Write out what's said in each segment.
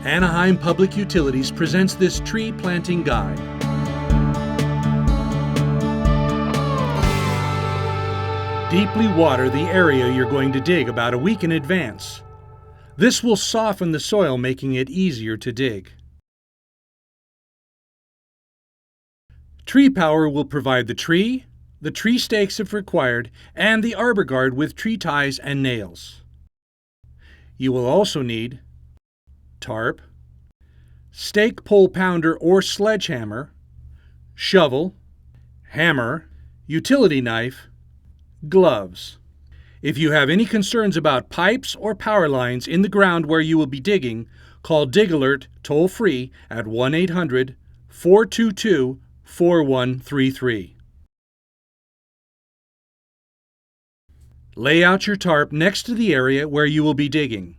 Anaheim Public Utilities presents this tree planting guide. Deeply water the area you're going to dig about a week in advance. This will soften the soil, making it easier to dig. TreePower will provide the tree stakes if required, and the arbor guard with tree ties and nails. You will also need tarp, stake pole pounder or sledgehammer, shovel, hammer, utility knife, gloves. If you have any concerns about pipes or power lines in the ground where you will be digging, call Dig Alert toll-free at 1-800-422-4133. Lay out your tarp next to the area where you will be digging.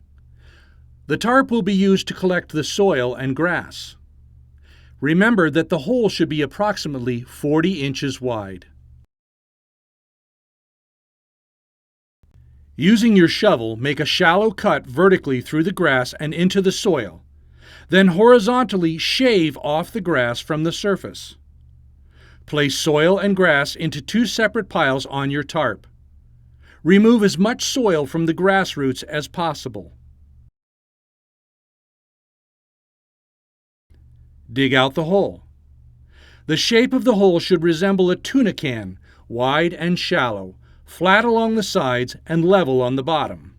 The tarp will be used to collect the soil and grass. Remember that the hole should be approximately 40 inches wide. Using your shovel, make a shallow cut vertically through the grass and into the soil. Then horizontally shave off the grass from the surface. Place soil and grass into two separate piles on your tarp. Remove as much soil from the grass roots as possible. Dig out the hole. The shape of the hole should resemble a tuna can, wide and shallow, flat along the sides and level on the bottom.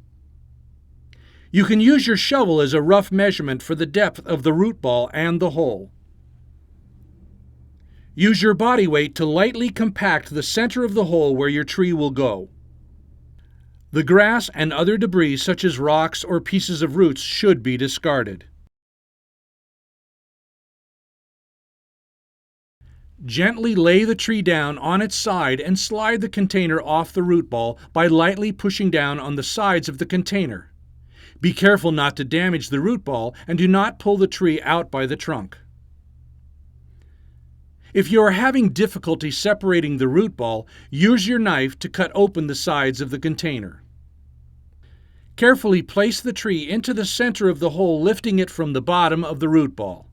You can use your shovel as a rough measurement for the depth of the root ball and the hole. Use your body weight to lightly compact the center of the hole where your tree will go. The grass and other debris such as rocks or pieces of roots should be discarded. Gently lay the tree down on its side and slide the container off the root ball by lightly pushing down on the sides of the container. Be careful not to damage the root ball and do not pull the tree out by the trunk. If you are having difficulty separating the root ball, use your knife to cut open the sides of the container. Carefully place the tree into the center of the hole, lifting it from the bottom of the root ball.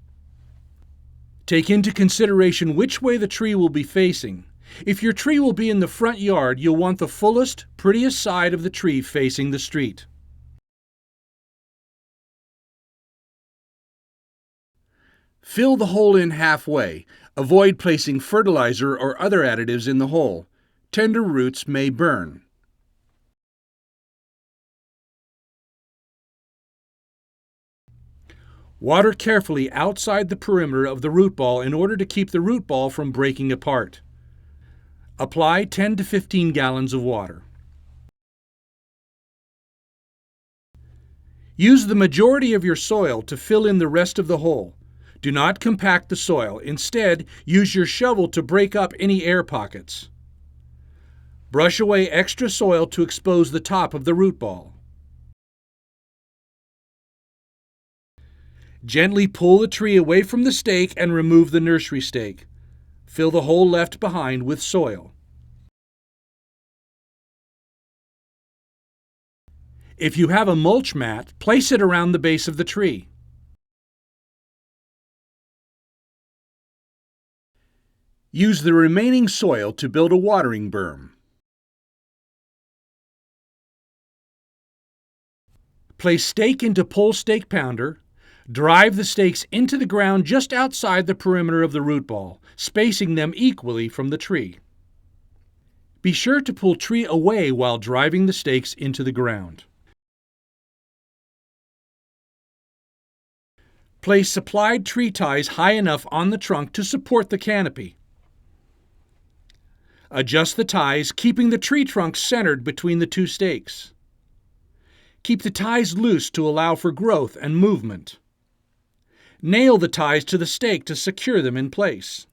Take into consideration which way the tree will be facing. If your tree will be in the front yard, you'll want the fullest, prettiest side of the tree facing the street. Fill the hole in halfway. Avoid placing fertilizer or other additives in the hole. Tender roots may burn. Water carefully outside the perimeter of the root ball in order to keep the root ball from breaking apart. Apply 10 to 15 gallons of water. Use the majority of your soil to fill in the rest of the hole. Do not compact the soil. Instead, use your shovel to break up any air pockets. Brush away extra soil to expose the top of the root ball. Gently pull the tree away from the stake and remove the nursery stake. Fill the hole left behind with soil. If you have a mulch mat, place it around the base of the tree. Use the remaining soil to build a watering berm. Place stake into pole stake pounder. Drive the stakes into the ground just outside the perimeter of the root ball, spacing them equally from the tree. Be sure to pull tree away while driving the stakes into the ground. Place supplied tree ties high enough on the trunk to support the canopy. Adjust the ties, keeping the tree trunk centered between the two stakes. Keep the ties loose to allow for growth and movement. Nail the ties to the stake to secure them in place.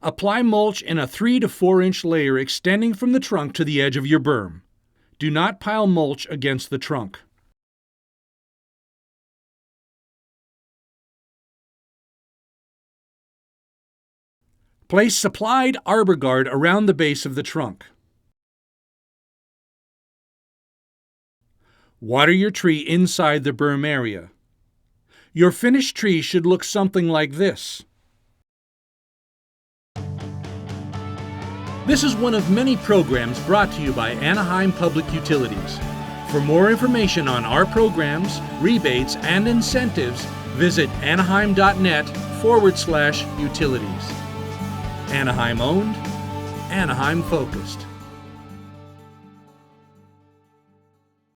Apply mulch in a 3 to 4 inch layer extending from the trunk to the edge of your berm. Do not pile mulch against the trunk. Place supplied arbor guard around the base of the trunk. Water your tree inside the berm area. Your finished tree should look something like this. This is one of many programs brought to you by Anaheim Public Utilities. For more information on our programs, rebates, and incentives, visit anaheim.net/utilities. Anaheim owned, Anaheim focused.